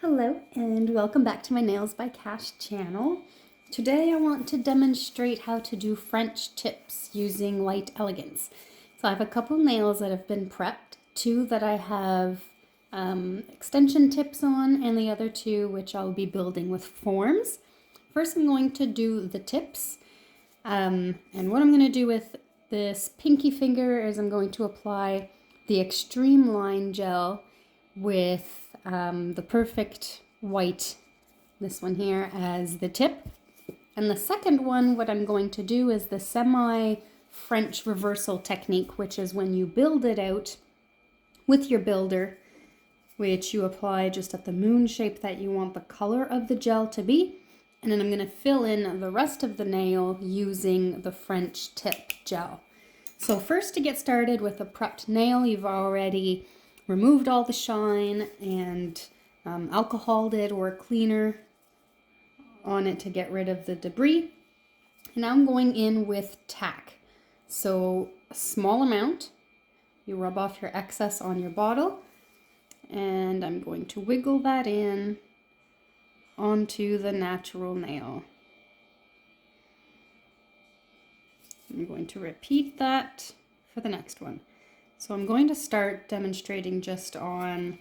Hello and welcome back to my Nails by Cash channel. Today I want to demonstrate how to do French tips using light elegance. So I have a couple nails that have been prepped, two that I have extension tips on and the other two which I'll be building with forms. First I'm going to do the tips and what I'm going to do with this pinky finger is I'm going to apply the Extreme Line Gel with the Perfect White, this one here, as the tip. And the second one, what I'm going to do is the semi-French reversal technique, which is when you build it out with your builder, which you apply just at the moon shape that you want the color of the gel to be. And then I'm going to fill in the rest of the nail using the French tip gel. So first, to get started with a prepped nail, you've already removed all the shine and alcoholed it or a cleaner on it to get rid of the debris. And now I'm going in with Tack. So a small amount, you rub off your excess on your bottle, and I'm going to wiggle that in onto the natural nail. I'm going to repeat that for the next one. So I'm going to start demonstrating just on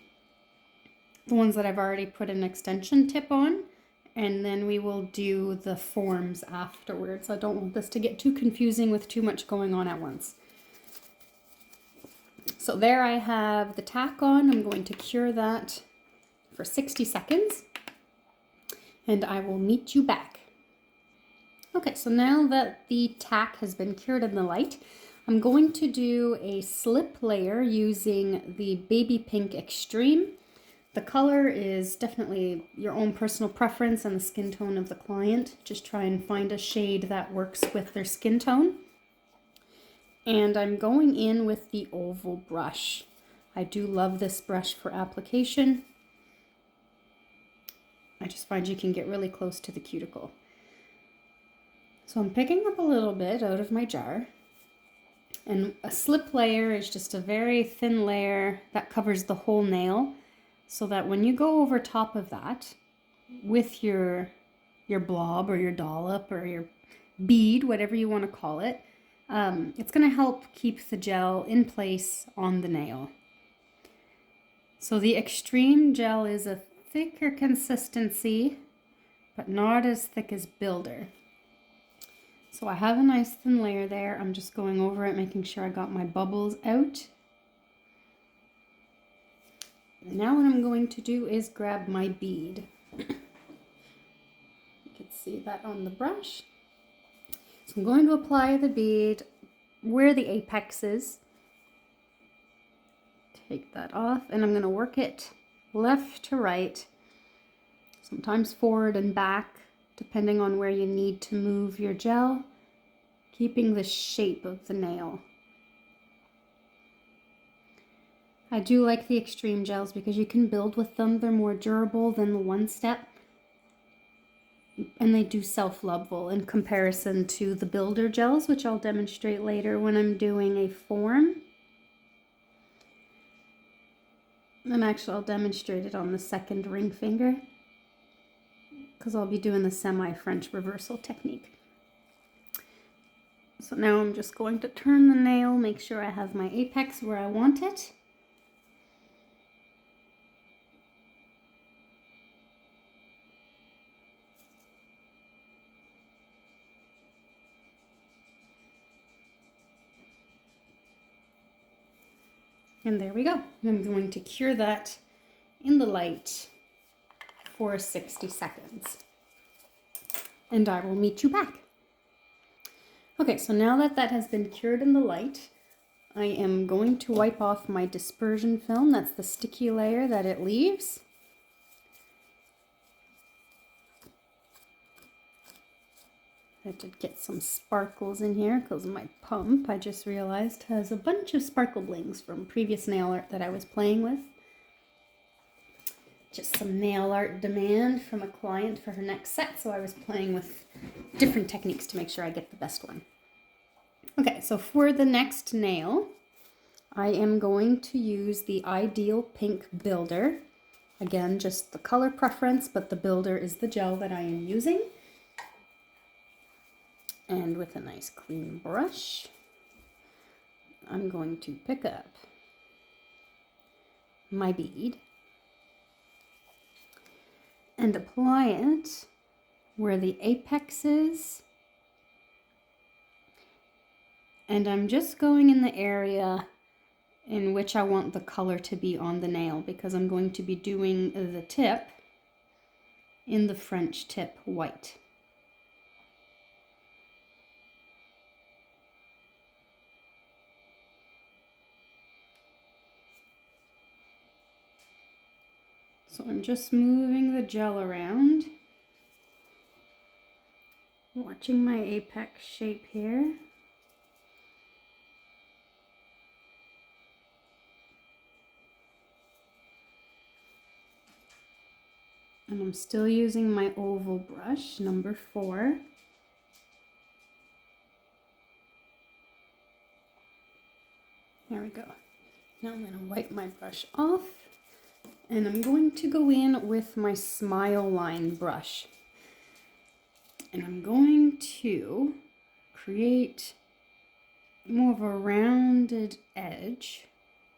the ones that I've already put an extension tip on, and then we will do the forms afterwards. I don't want this to get too confusing with too much going on at once. So there I have the tack on. I'm going to cure that for 60 seconds, and I will meet you back. Okay, so now that the tack has been cured in the light, I'm going to do a slip layer using the Baby Pink Extreme. The color is definitely your own personal preference and the skin tone of the client. Just try and find a shade that works with their skin tone. And I'm going in with the oval brush. I do love this brush for application. I just find you can get really close to the cuticle. So I'm picking up a little bit out of my jar. And a slip layer is just a very thin layer that covers the whole nail, so that when you go over top of that with your blob or your dollop or your bead, whatever you want to call it, it's going to help keep the gel in place on the nail. So the Extreme gel is a thicker consistency, but not as thick as Builder. So I have a nice thin layer there. I'm just going over it, making sure I got my bubbles out. And now what I'm going to do is grab my bead. You can see that on the brush. So I'm going to apply the bead where the apex is. Take that off, and I'm going to work it left to right, sometimes forward and back, depending on where you need to move your gel, keeping the shape of the nail. I do like the Extreme gels because you can build with them. They're more durable than the one step, and they do self-level in comparison to the Builder gels, which I'll demonstrate later when I'm doing a form. And actually I'll demonstrate it on the second ring finger, because I'll be doing the semi-French reversal technique. So now I'm just going to turn the nail, make sure I have my apex where I want it. And there we go. I'm going to cure that in the light for 60 seconds. And I will meet you back. Okay, so now that that has been cured in the light, I am going to wipe off my dispersion film. That's the sticky layer that it leaves. I did get some sparkles in here because my pump, I just realized, has a bunch of sparkle blings from previous nail art that I was playing with. Just some nail art demand from a client for her next set, so I was playing with different techniques to make sure I get the best one. Okay, so for the next nail, I am going to use the Ideal Pink Builder. Again, just the color preference, but the builder is the gel that I am using. And with a nice clean brush, I'm going to pick up my bead and apply it where the apex is. And I'm just going in the area in which I want the color to be on the nail, because I'm going to be doing the tip in the French tip white. So I'm just moving the gel around, watching my apex shape here. And I'm still using my oval brush, number 4. There we go. Now I'm going to wipe my brush off, and I'm going to go in with my smile line brush. And I'm going to create more of a rounded edge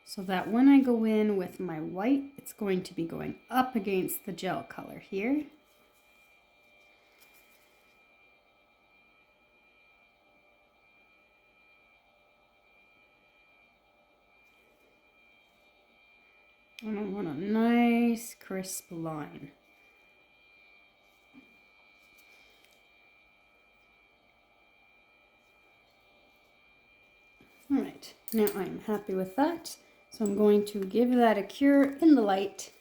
so that when I go in with my white, it's going to be going up against the gel color here. And I want a nice crisp line. All right, now I'm happy with that. So I'm going to give that a cure in the light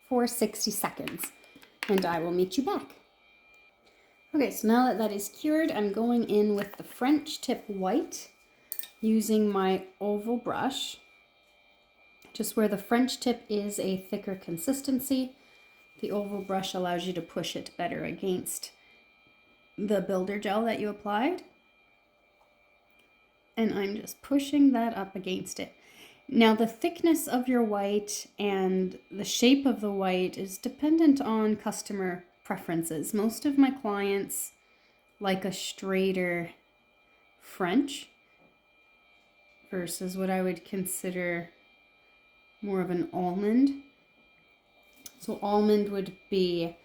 for 60 seconds, and I will meet you back. Okay, so now that that is cured, I'm going in with the French tip white using my oval brush. Just where the French tip is a thicker consistency, the oval brush allows you to push it better against the builder gel that you applied. And I'm just pushing that up against it. Now the thickness of your white and the shape of the white is dependent on customer preferences. Most of my clients like a straighter French versus what I would consider more of an almond. So almond would be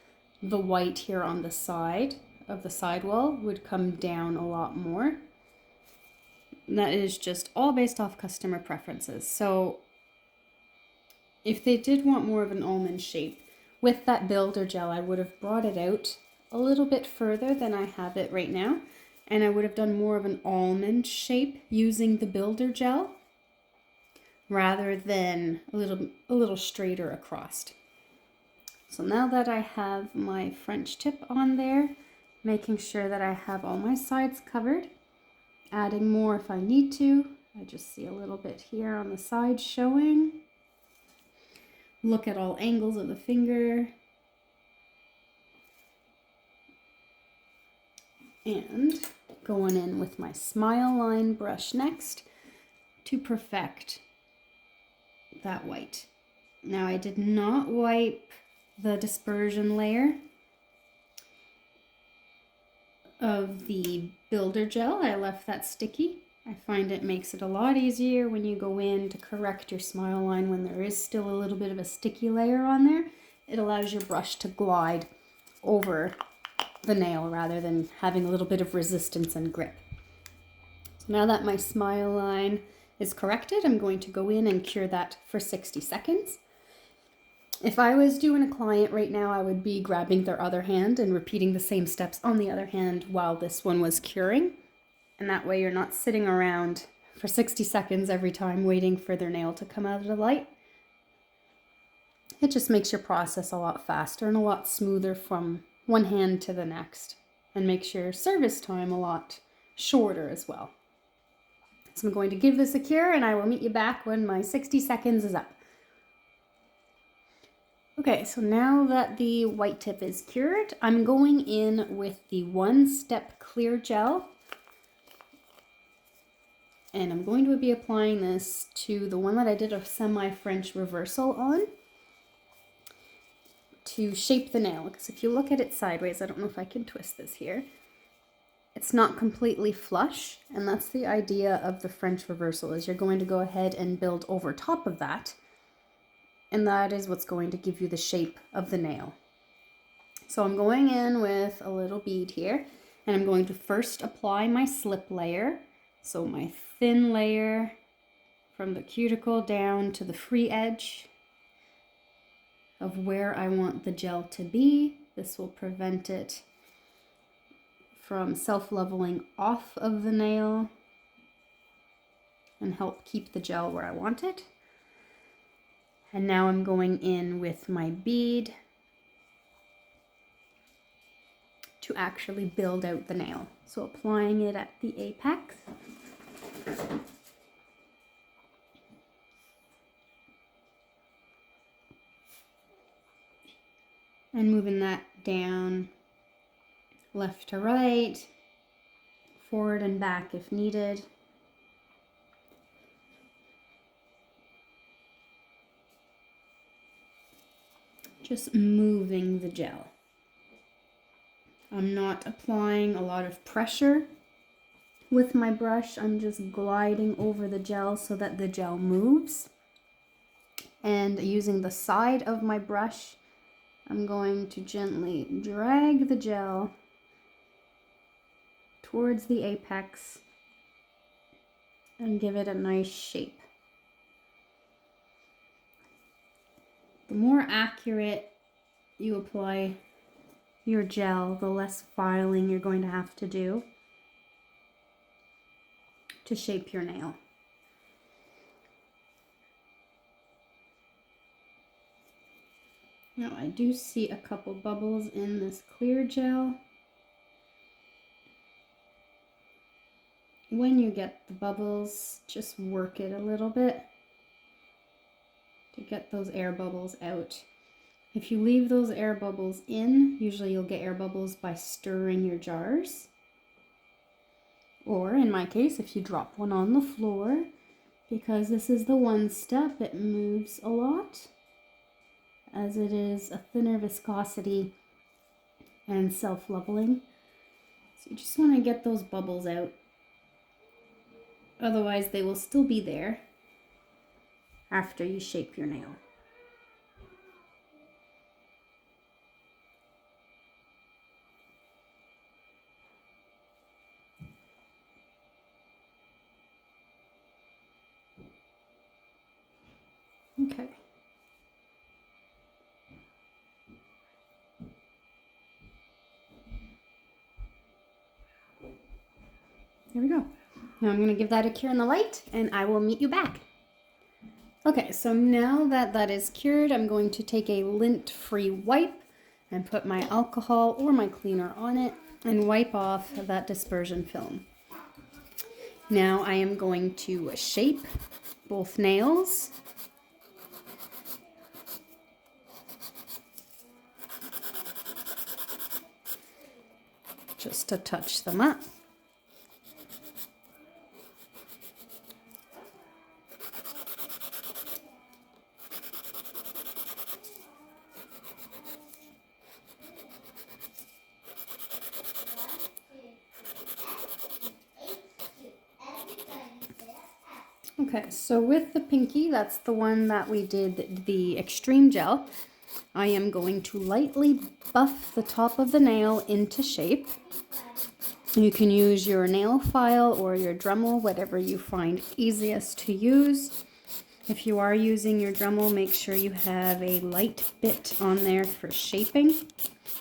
the white here on the side of the sidewall would come down a lot more. And that is just all based off customer preferences. So if they did want more of an almond shape, with that builder gel, I would have brought it out a little bit further than I have it right now. And I would have done more of an almond shape using the builder gel rather than a little straighter across. So now that I have my French tip on there, making sure that I have all my sides covered, adding more if I need to. I just see a little bit here on the side showing. Look at all angles of the finger. And going in with my smile line brush next to perfect that white. Now I did not wipe the dispersion layer of the builder gel. I left that sticky. I find it makes it a lot easier when you go in to correct your smile line when there is still a little bit of a sticky layer on there. It allows your brush to glide over the nail rather than having a little bit of resistance and grip. So now that my smile line is corrected, I'm going to go in and cure that for 60 seconds. If I was doing a client right now, I would be grabbing their other hand and repeating the same steps on the other hand while this one was curing. And that way you're not sitting around for 60 seconds every time waiting for their nail to come out of the light. It just makes your process a lot faster and a lot smoother from one hand to the next, and makes your service time a lot shorter as well. So I'm going to give this a cure, and I will meet you back when my 60 seconds is up. Okay, so now that the white tip is cured, I'm going in with the One Step Clear Gel. And I'm going to be applying this to the one that I did a semi-French reversal on. to shape the nail, because if you look at it sideways, I don't know if I can twist this here, it's not completely flush, and that's the idea of the French reversal, is you're going to go ahead and build over top of that, and that is what's going to give you the shape of the nail. So I'm going in with a little bead here, and I'm going to first apply my slip layer, so my thin layer from the cuticle down to the free edge of where I want the gel to be. This will prevent it from self-leveling off of the nail and help keep the gel where I want it. And now I'm going in with my bead to actually build out the nail. So applying it at the apex. And moving that down left to right, forward and back if needed. Just moving the gel. I'm not applying a lot of pressure with my brush. I'm just gliding over the gel so that the gel moves. And using the side of my brush, I'm going to gently drag the gel towards the apex and give it a nice shape. The more accurate you apply your gel, the less filing you're going to have to do to shape your nail. Now I do see a couple bubbles in this clear gel. When you get the bubbles, just work it a little bit to get those air bubbles out. If you leave those air bubbles in, usually you'll get air bubbles by stirring your jars. Or in my case, if you drop one on the floor, because this is the one step, it moves a lot, as it is a thinner viscosity and self-leveling. So you just want to get those bubbles out. Otherwise, they will still be there after you shape your nail. Okay. There we go. Now I'm going to give that a cure in the light and I will meet you back. Okay, so now that that is cured, I'm going to take a lint-free wipe and put my alcohol or my cleaner on it and wipe off that dispersion film. Now I am going to shape both nails. Just to touch them up. Okay, so with the pinky, that's the one that we did the extreme gel. I am going to lightly buff the top of the nail into shape. You can use your nail file or your Dremel, whatever you find easiest to use. If you are using your Dremel, make sure you have a light bit on there for shaping,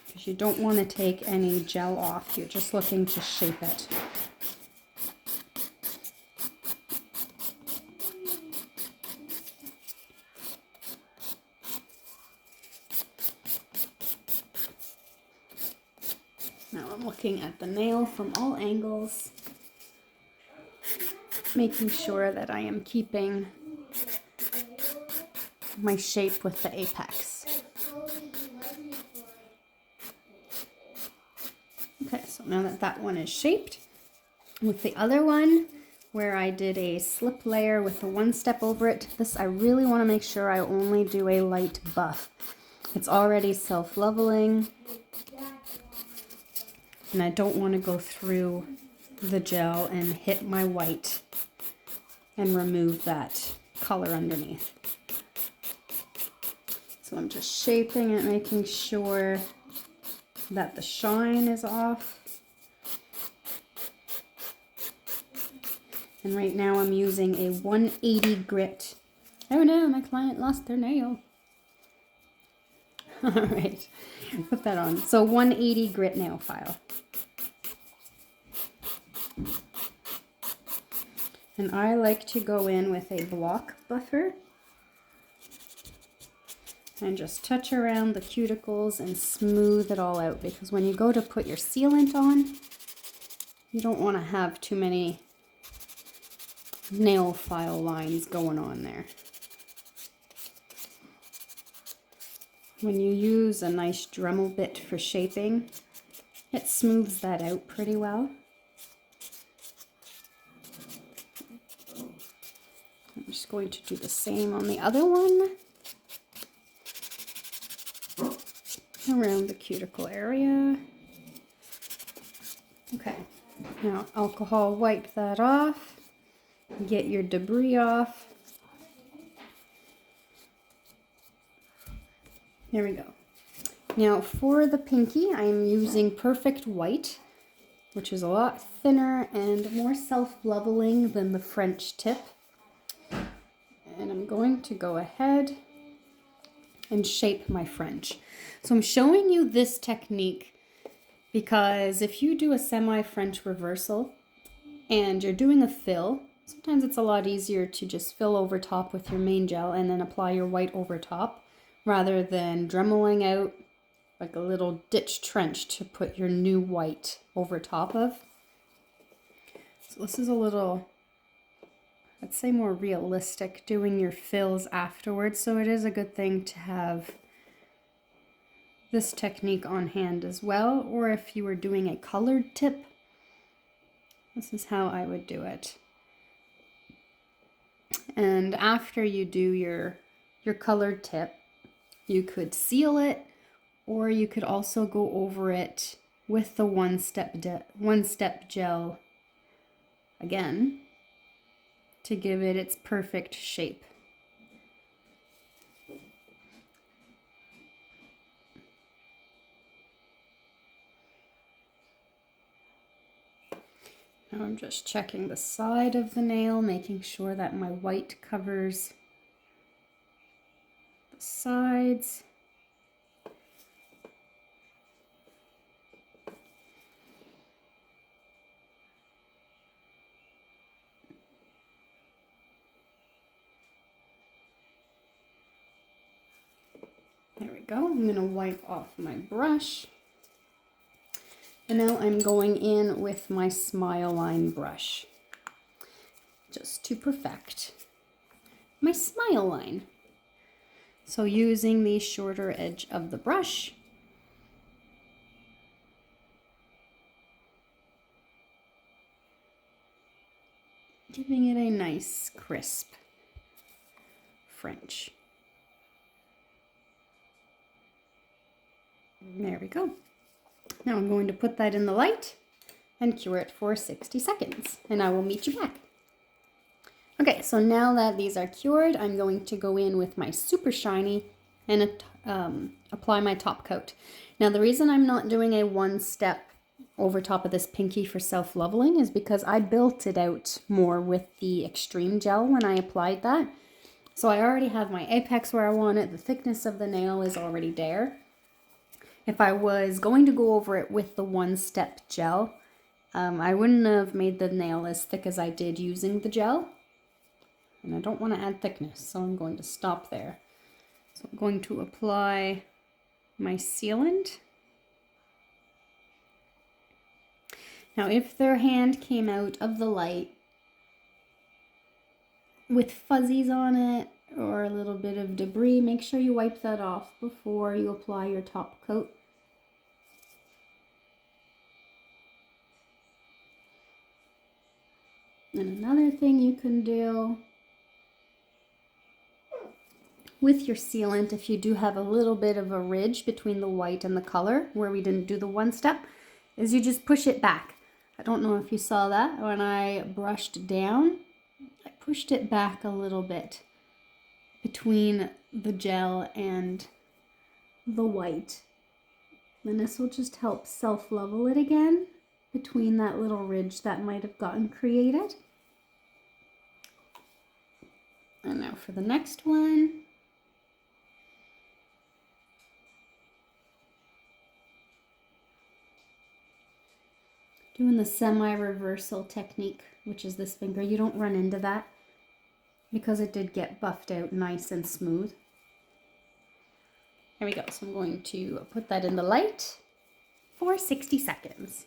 because you don't want to take any gel off. You're just looking to shape it. Now I'm looking at the nail from all angles, making sure that I am keeping my shape with the apex. Okay, so now that that one is shaped, with the other one, where I did a slip layer with the one step over it, this I really want to make sure I only do a light buff. It's already self-leveling, and I don't want to go through the gel and hit my white and remove that color underneath. So I'm just shaping it, making sure that the shine is off. And right now I'm using a 180 grit. Oh no, my client lost their nail. All right, put that on. So 180 grit nail file. And I like to go in with a block buffer and just touch around the cuticles and smooth it all out, because when you go to put your sealant on, you don't want to have too many nail file lines going on there. When you use a nice Dremel bit for shaping, it smooths that out pretty well. I'm just going to do the same on the other one. Around the cuticle area. Okay, now alcohol wipe that off. Get your debris off. There we go. Now for the pinky, I'm using Perfect White, which is a lot thinner and more self-leveling than the French tip. And I'm going to go ahead and shape my French. So I'm showing you this technique because if you do a semi-French reversal and you're doing a fill, sometimes it's a lot easier to just fill over top with your main gel and then apply your white over top rather than dremeling out like a little ditch trench to put your new white over top of. So this is a little, I'd say, more realistic, doing your fills afterwards. So it is a good thing to have this technique on hand as well. Or if you were doing a colored tip, this is how I would do it. And after you do your colored tip, you could seal it, or you could also go over it with the one-step gel again to give it its perfect shape. Now I'm just checking the side of the nail, making sure that my white covers the sides. There we go. I'm going to wipe off my brush. And now I'm going in with my Smile Line brush, just to perfect my smile line. So using the shorter edge of the brush, giving it a nice crisp French. There we go. Now I'm going to put that in the light and cure it for 60 seconds, and I will meet you back. Okay, so now that these are cured, I'm going to go in with my super shiny and apply my top coat. Now the reason I'm not doing a one-step over top of this pinky for self-leveling is because I built it out more with the extreme gel when I applied that. So I already have my apex where I want it, the thickness of the nail is already there. If I was going to go over it with the one-step gel, I wouldn't have made the nail as thick as I did using the gel. And I don't want to add thickness, so I'm going to stop there. So I'm going to apply my sealant. Now if their hand came out of the light with fuzzies on it or a little bit of debris, make sure you wipe that off before you apply your top coat. And another thing you can do with your sealant, if you do have a little bit of a ridge between the white and the color where we didn't do the one step, is you just push it back. I don't know if you saw that when I brushed down. I pushed it back a little bit between the gel and the white. And this will just help self-level it again between that little ridge that might have gotten created. And now for the next one. Doing the semi-reversal technique, which is this finger. You don't run into that because it did get buffed out nice and smooth. There we go. So I'm going to put that in the light for 60 seconds.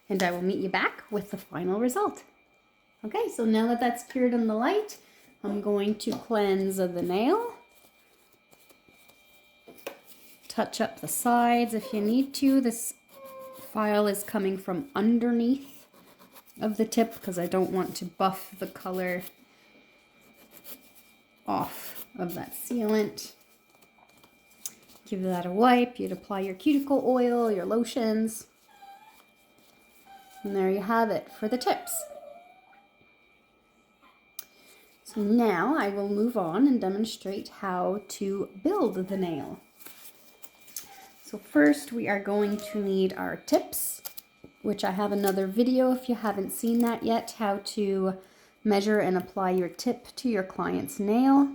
And I will meet you back with the final result. Okay, so now that that's cured in the light, I'm going to cleanse the nail. Touch up the sides if you need to. This file is coming from underneath of the tip because I don't want to buff the color off of that sealant. Give that a wipe. You'd apply your cuticle oil, your lotions. And there you have it for the tips. So now I will move on and demonstrate how to build the nail. So first we are going to need our tips, which I have another video if you haven't seen that yet, how to measure and apply your tip to your client's nail.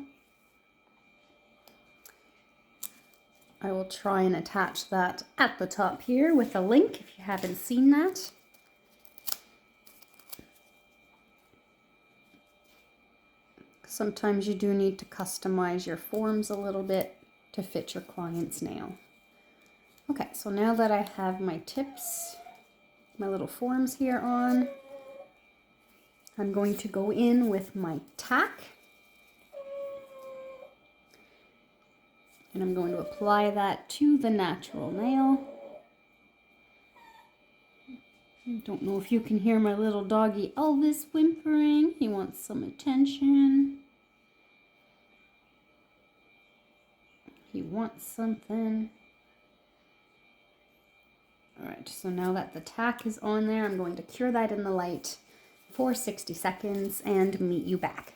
I will try and attach that at the top here with a link if you haven't seen that. Sometimes you do need to customize your forms a little bit to fit your client's nail. Okay, so now that I have my tips, my little forms here on, I'm going to go in with my tack. And I'm going to apply that to the natural nail. I don't know if you can hear my little doggy Elvis whimpering. He wants some attention. He wants something. All right, so now that the tack is on there, I'm going to cure that in the light for 60 seconds and meet you back.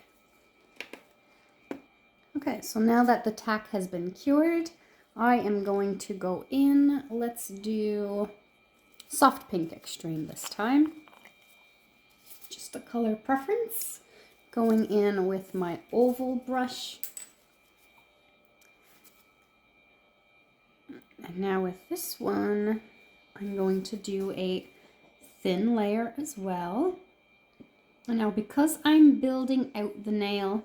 Okay, so now that the tack has been cured, I am going to go in. Let's do soft pink extreme this time. Just a color preference. Going in with my oval brush. And now with this one, I'm going to do a thin layer as well. And now because I'm building out the nail,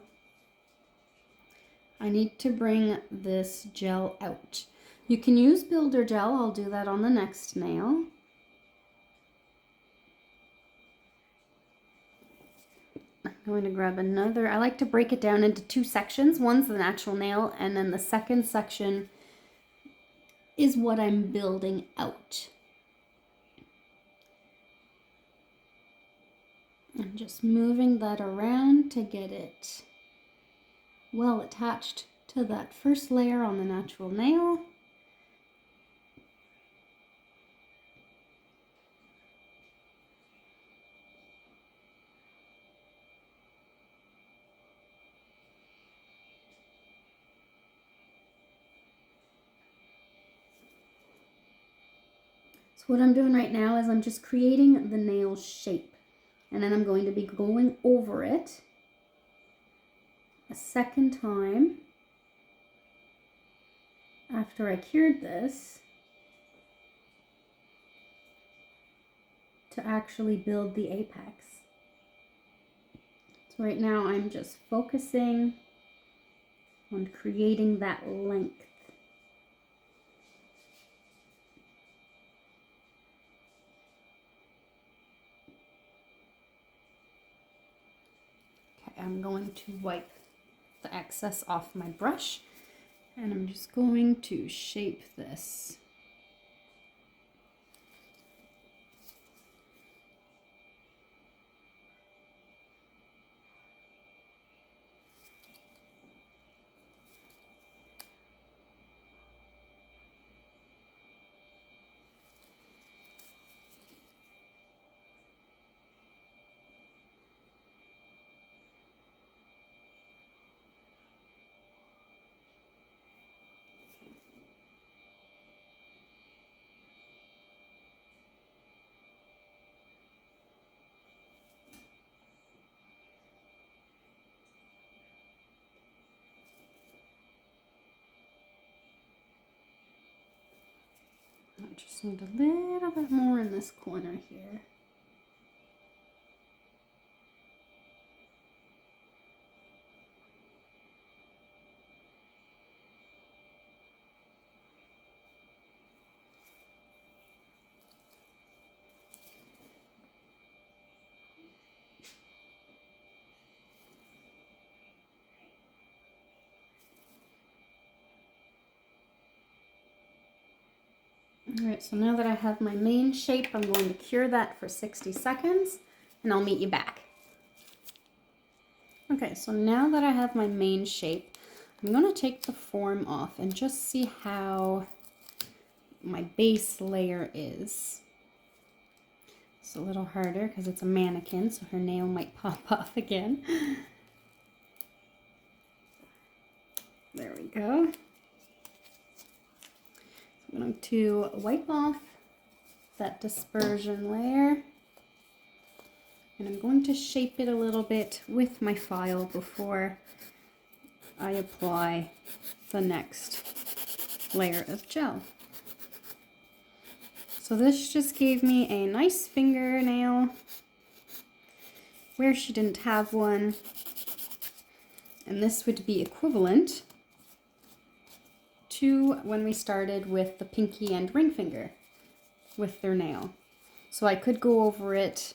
I need to bring this gel out. You can use builder gel. I'll do that on the next nail. I'm going to grab another. I like to break it down into two sections. One's the natural nail, and then the second section is what I'm building out. I'm just moving that around to get it well attached to that first layer on the natural nail. So what I'm doing right now is I'm just creating the nail shape, and then I'm going to be going over it a second time after I cured this to actually build the apex. So right now I'm just focusing on creating that length. Okay, I'm going to wipe the excess off my brush, and I'm just going to shape this. I just need a little bit more in this corner here. All right, so now that I have my main shape, I'm going to cure that for 60 seconds and I'll meet you back. Okay, so now that I have my main shape, I'm going to take the form off and just see how my base layer is. It's a little harder because it's a mannequin, so her nail might pop off again. There we go. I'm going to wipe off that dispersion layer, and I'm going to shape it a little bit with my file before I apply the next layer of gel. So this just gave me a nice fingernail where she didn't have one, and this would be equivalent to when we started with the pinky and ring finger with their nail. So I could go over it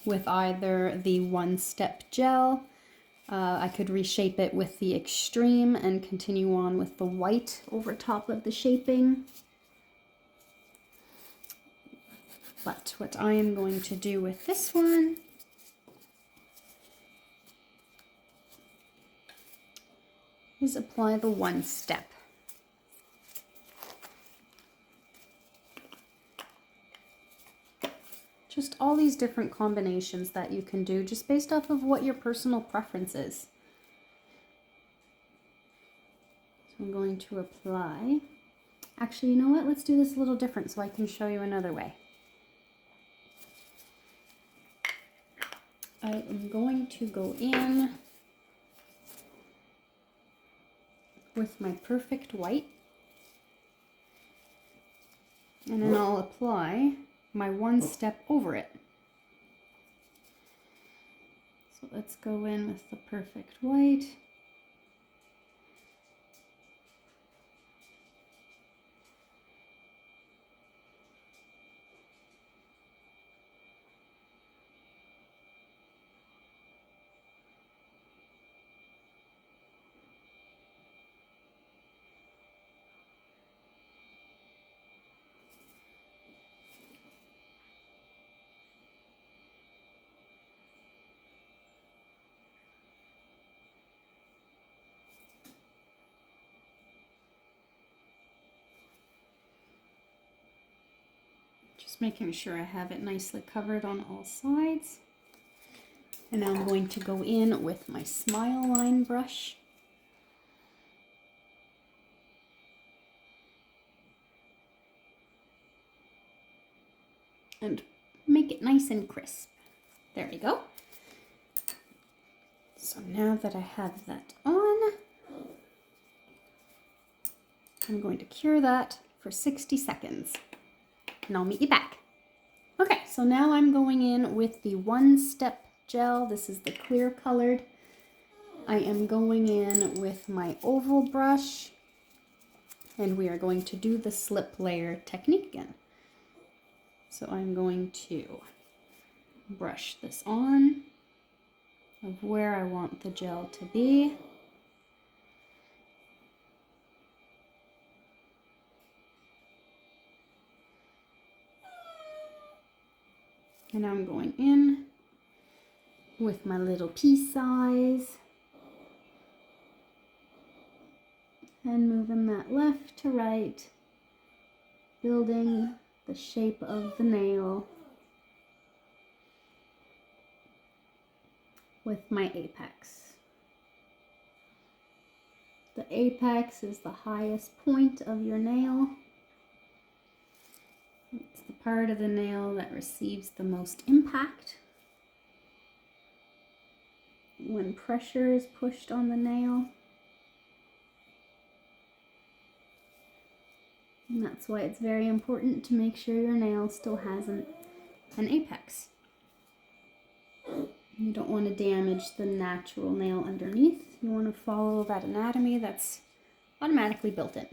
with either the one-step gel, I could reshape it with the extreme and continue on with the white over top of the shaping. But what I am going to do with this one is apply the one step. Just all these different combinations that you can do just based off of what your personal preference is. So I'm going to apply. Actually, you know what? Let's do this a little different so I can show you another way. I am going to go in with my perfect white, and then I'll apply my one step over it. So let's go in with the perfect white. Just making sure I have it nicely covered on all sides. And now I'm going to go in with my Smile Line brush. And make it nice and crisp. There we go. So now that I have that on, I'm going to cure that for 60 seconds. And I'll meet you back. Okay, so now I'm going in with the one step gel. This is the clear colored. I am going in with my oval brush, and we are going to do the slip layer technique again. So I'm going to brush this on of where I want the gel to be. And I'm going in with my little pea size and moving that left to right, building the shape of the nail with my apex. The apex is the highest point of your nail. It's the part of the nail that receives the most impact when pressure is pushed on the nail. And that's why it's very important to make sure your nail still has an apex. You don't want to damage the natural nail underneath. You want to follow that anatomy that's automatically built in.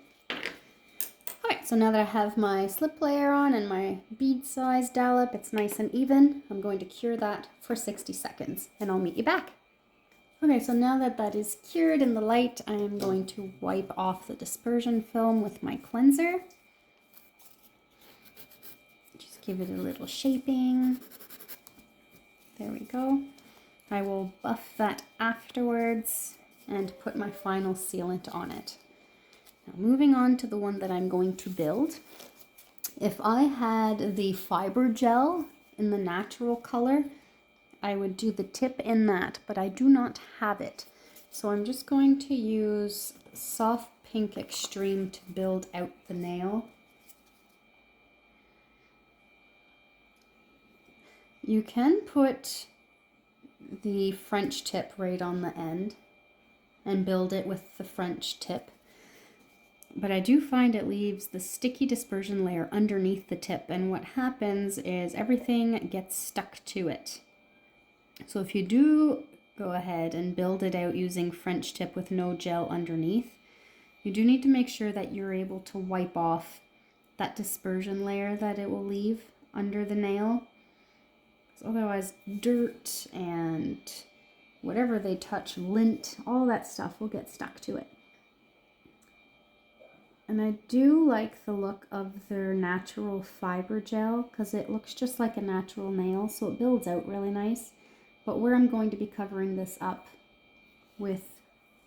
Alright, so now that I have my slip layer on and my bead size dollop, it's nice and even, I'm going to cure that for 60 seconds and I'll meet you back. Okay, so now that that is cured in the light, I am going to wipe off the dispersion film with my cleanser. Just give it a little shaping. There we go. I will buff that afterwards and put my final sealant on it. Now moving on to the one that I'm going to build. If I had the fiber gel in the natural color, I would do the tip in that, but I do not have it. So I'm just going to use Soft Pink Extreme to build out the nail. You can put the French tip right on the end and build it with the French tip. But I do find it leaves the sticky dispersion layer underneath the tip, and what happens is everything gets stuck to it. So if you do go ahead and build it out using French tip with no gel underneath, you do need to make sure that you're able to wipe off that dispersion layer that it will leave under the nail. Otherwise, dirt and whatever they touch, lint, all that stuff will get stuck to it. And I do like the look of their natural fiber gel because it looks just like a natural nail, so it builds out really nice. But where I'm going to be covering this up with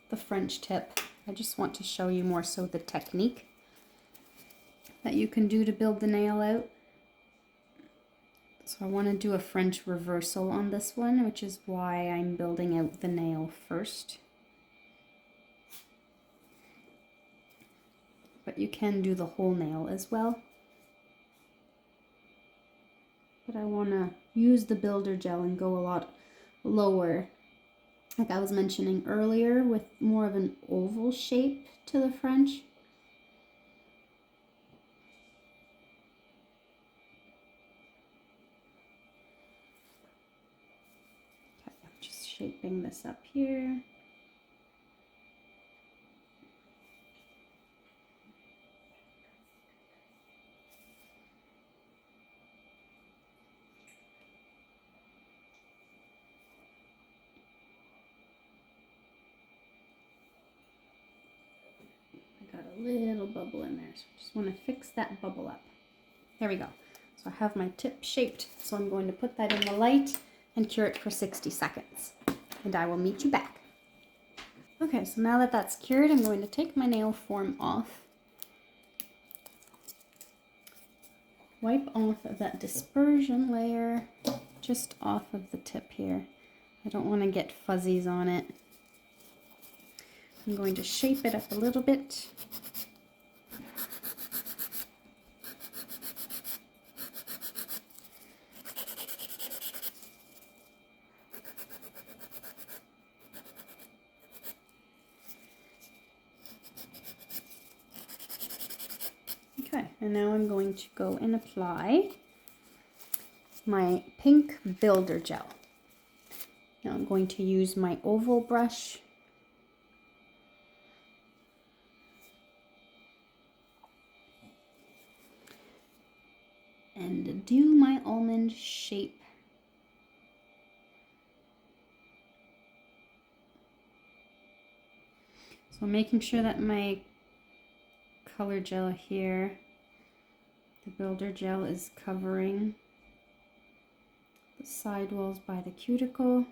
the French tip, I just want to show you more so the technique that you can do to build the nail out. So I want to do a French reversal on this one, which is why I'm building out the nail first. But you can do the whole nail as well. But I want to use the builder gel and go a lot lower, like I was mentioning earlier, with more of an oval shape to the French. Okay, I'm just shaping this up here. Little bubble in there, so I just want to fix that bubble up. There we go. So I have my tip shaped, so I'm going to put that in the light and cure it for 60 seconds, and I will meet you back. Okay, so now that that's cured, I'm going to take my nail form off, wipe off that dispersion layer just off of the tip here. I don't want to get fuzzies on it. I'm going to shape it up a little bit. Okay, and now I'm going to go and apply my pink builder gel. Now I'm going to use my oval brush and do my almond shape. So making sure that my color gel here, the builder gel, is covering the side walls by the cuticle.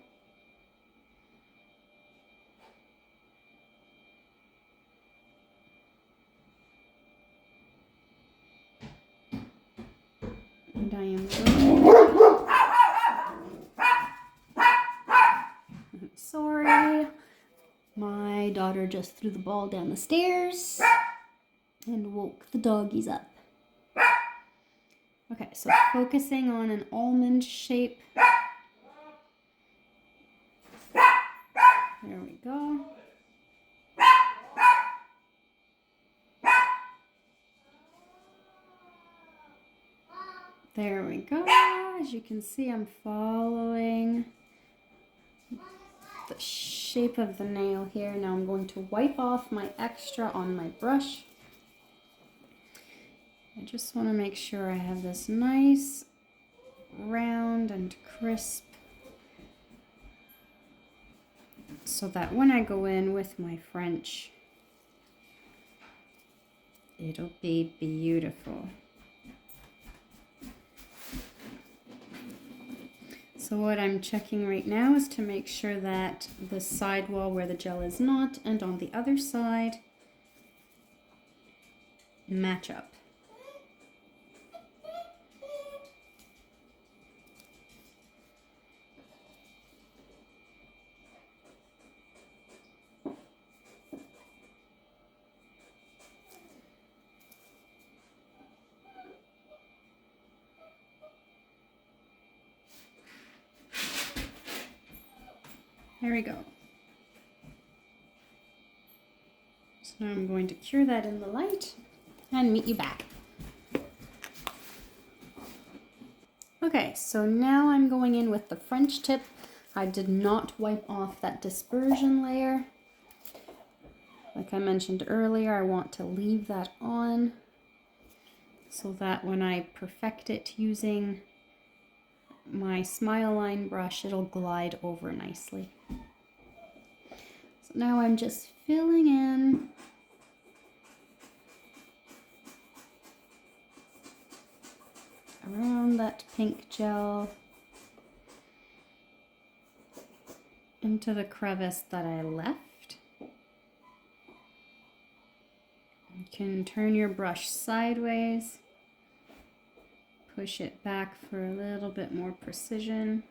And I am sorry, my daughter just threw the ball down the stairs and woke the doggies up. Okay, so focusing on an almond shape. There we go. There we go. As you can see, I'm following the shape of the nail here. Now I'm going to wipe off my extra on my brush. I just want to make sure I have this nice, round and crisp, so that when I go in with my French, it'll be beautiful. So what I'm checking right now is to make sure that the side wall where the gel is not and on the other side match up. There we go. So now I'm going to cure that in the light and meet you back. Okay, so now I'm going in with the French tip. I did not wipe off that dispersion layer. Like I mentioned earlier, I want to leave that on so that when I perfect it using my smile line brush, it'll glide over nicely. So now I'm just filling in around that pink gel into the crevice that I left. You can turn your brush sideways, push it back for a little bit more precision.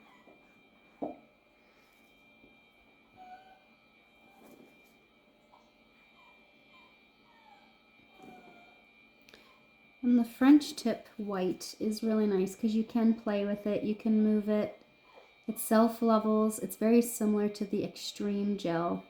And the French tip white is really nice because you can play with it, you can move it. It self-levels. It's very similar to the extreme gel.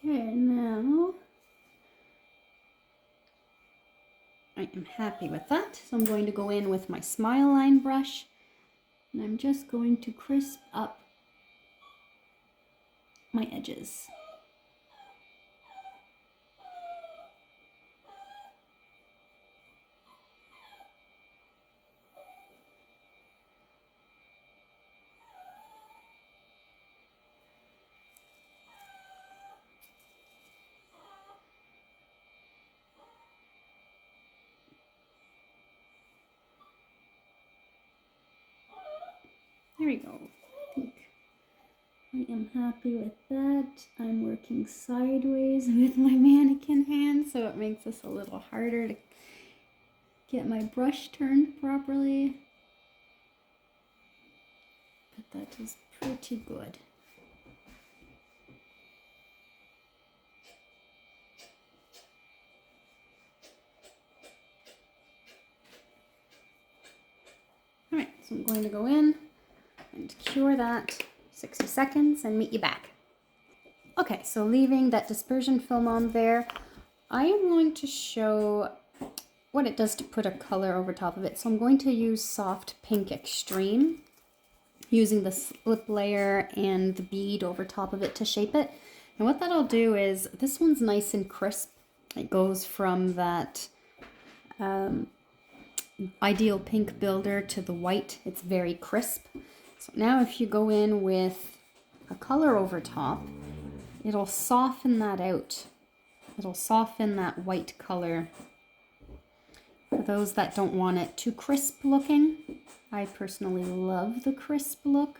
Okay, now I am happy with that. So I'm going to go in with my smile line brush and I'm just going to crisp up my edges. There we go. I think I am happy with that. I'm working sideways with my mannequin hand, so it makes this a little harder to get my brush turned properly. But that is pretty good. Alright, so I'm going to go in and cure that 60 seconds and meet you back. Okay, so leaving that dispersion film on there, I am going to show what it does to put a color over top of it. So I'm going to use Soft Pink Extreme, using the slip layer and the bead over top of it to shape it. And what that'll do is, this one's nice and crisp. It goes from that ideal pink builder to the white. It's very crisp. So now if you go in with a color over top, it'll soften that out. It'll soften that white color. For those that don't want it too crisp looking, I personally love the crisp look,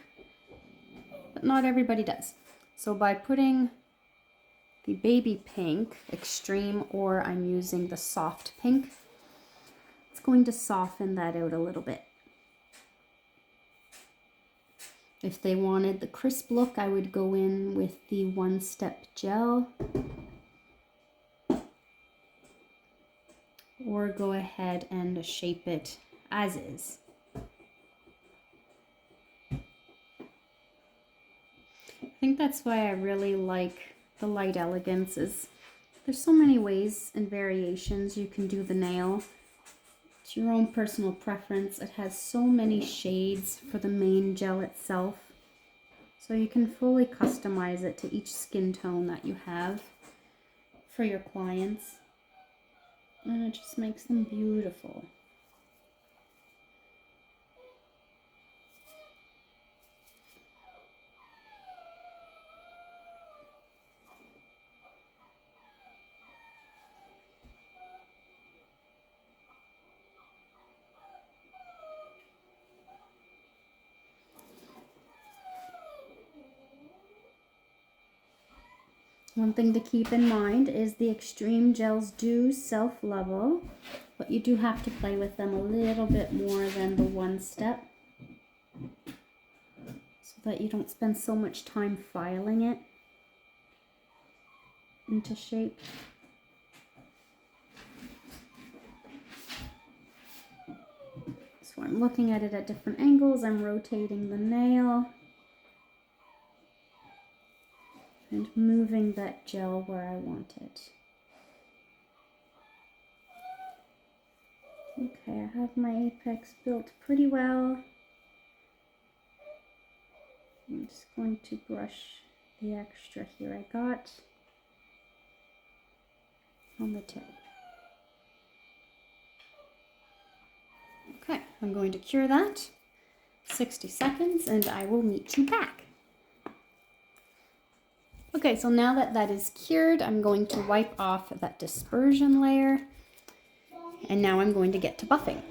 but not everybody does. So by putting the baby pink extreme, or I'm using the soft pink, it's going to soften that out a little bit. If they wanted the crisp look, I would go in with the One Step gel or go ahead and shape it as is. I think that's why I really like the Light Elegance is there's so many ways and variations you can do the nail. It's your own personal preference. It has so many shades for the main gel itself. So you can fully customize it to each skin tone that you have for your clients. And it just makes them beautiful. One thing to keep in mind is the extreme gels do self-level, but you do have to play with them a little bit more than the one step so that you don't spend so much time filing it into shape. So I'm looking at it at different angles. I'm rotating the nail and moving that gel where I want it. Okay, I have my apex built pretty well. I'm just going to brush the extra here I got on the tip. Okay, I'm going to cure that 60 seconds and I will meet you back. Okay, so now that that is cured, I'm going to wipe off that dispersion layer. And now I'm going to get to buffing.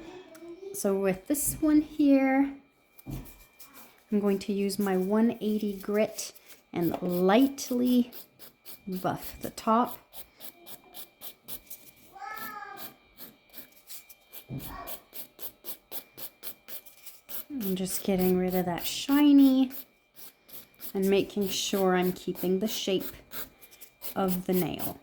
So with this one here, I'm going to use my 180 grit and lightly buff the top. I'm just getting rid of that shiny and making sure I'm keeping the shape of the nail.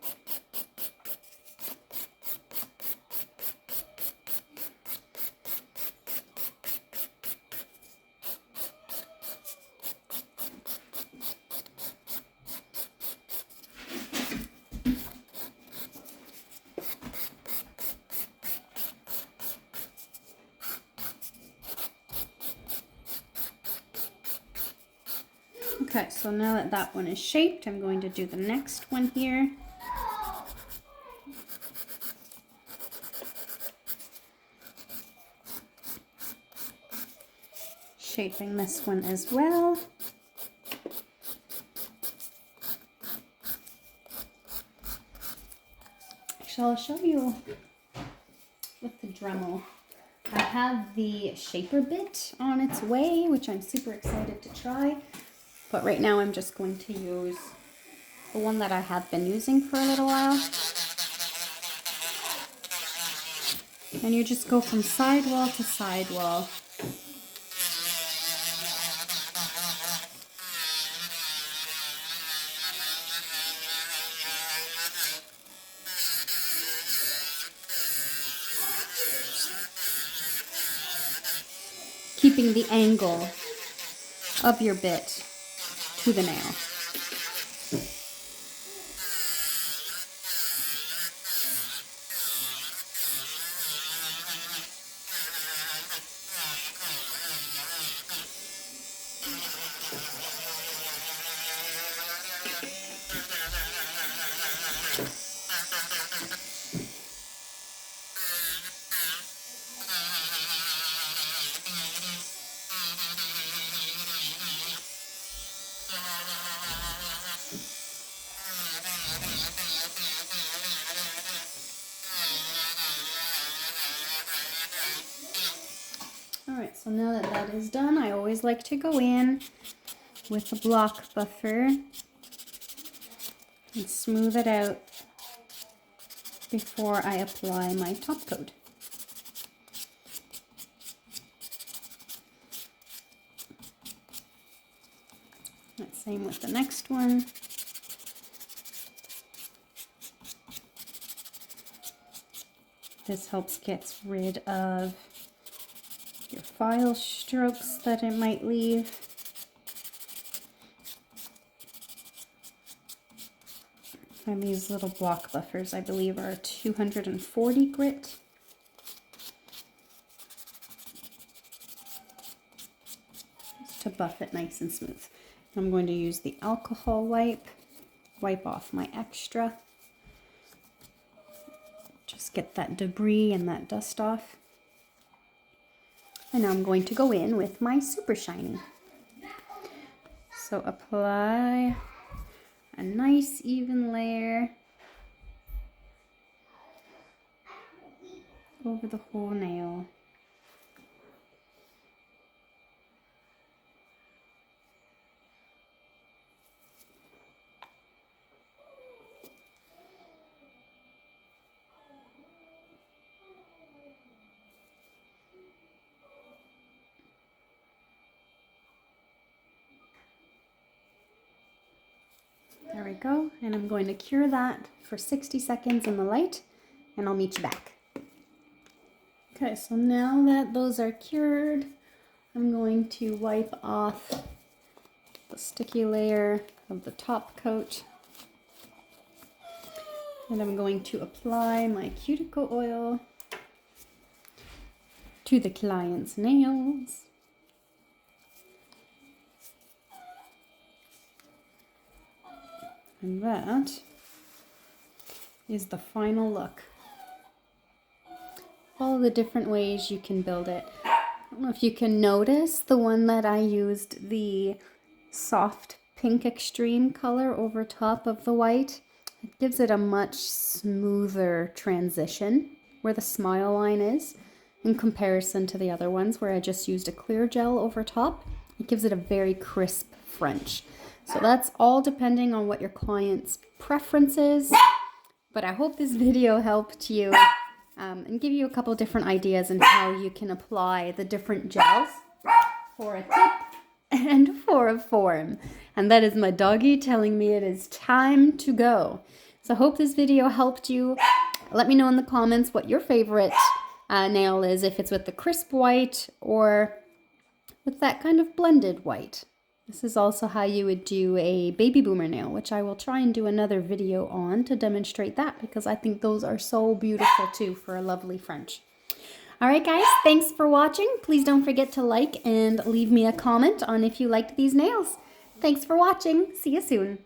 Okay, so now that that one is shaped, I'm going to do the next one here. Shaping this one as well. Actually, I'll show you with the Dremel. I have the shaper bit on its way, which I'm super excited to try. But right now I'm just going to use the one that I have been using for a little while. And you just go from sidewall to sidewall. Keeping the angle of your bit to the nail. Alright, so now that that is done, I always like to go in with a block buffer and smooth it out before I apply my top coat. Same with the next one. This helps get rid of your file strokes that it might leave. And these little block buffers, I believe, are 240 grit. Just to buff it nice and smooth. I'm going to use the alcohol wipe off my extra. Just get that debris and that dust off. And now I'm going to go in with my super shiny. So apply a nice even layer over the whole nail. There we go, and I'm going to cure that for 60 seconds in the light, and I'll meet you back. Okay, so now that those are cured, I'm going to wipe off the sticky layer of the top coat, and I'm going to apply my cuticle oil to the client's nails. And that is the final look. All the different ways you can build it. I don't know if you can notice the one that I used the soft pink extreme color over top of the white. It gives it a much smoother transition where the smile line is in comparison to the other ones where I just used a clear gel over top. It gives it a very crisp French. So that's all depending on what your client's preference is. But I hope this video helped you and give you a couple different ideas on how you can apply the different gels for a tip and for a form. And that is my doggy telling me it is time to go. So I hope this video helped you. Let me know in the comments what your favorite nail is, if it's with the crisp white or with that kind of blended white. This is also how you would do a baby boomer nail, which I will try and do another video on to demonstrate that, because I think those are so beautiful too for a lovely French. All right, guys, thanks for watching. Please don't forget to like and leave me a comment on if you liked these nails. Thanks for watching. See you soon.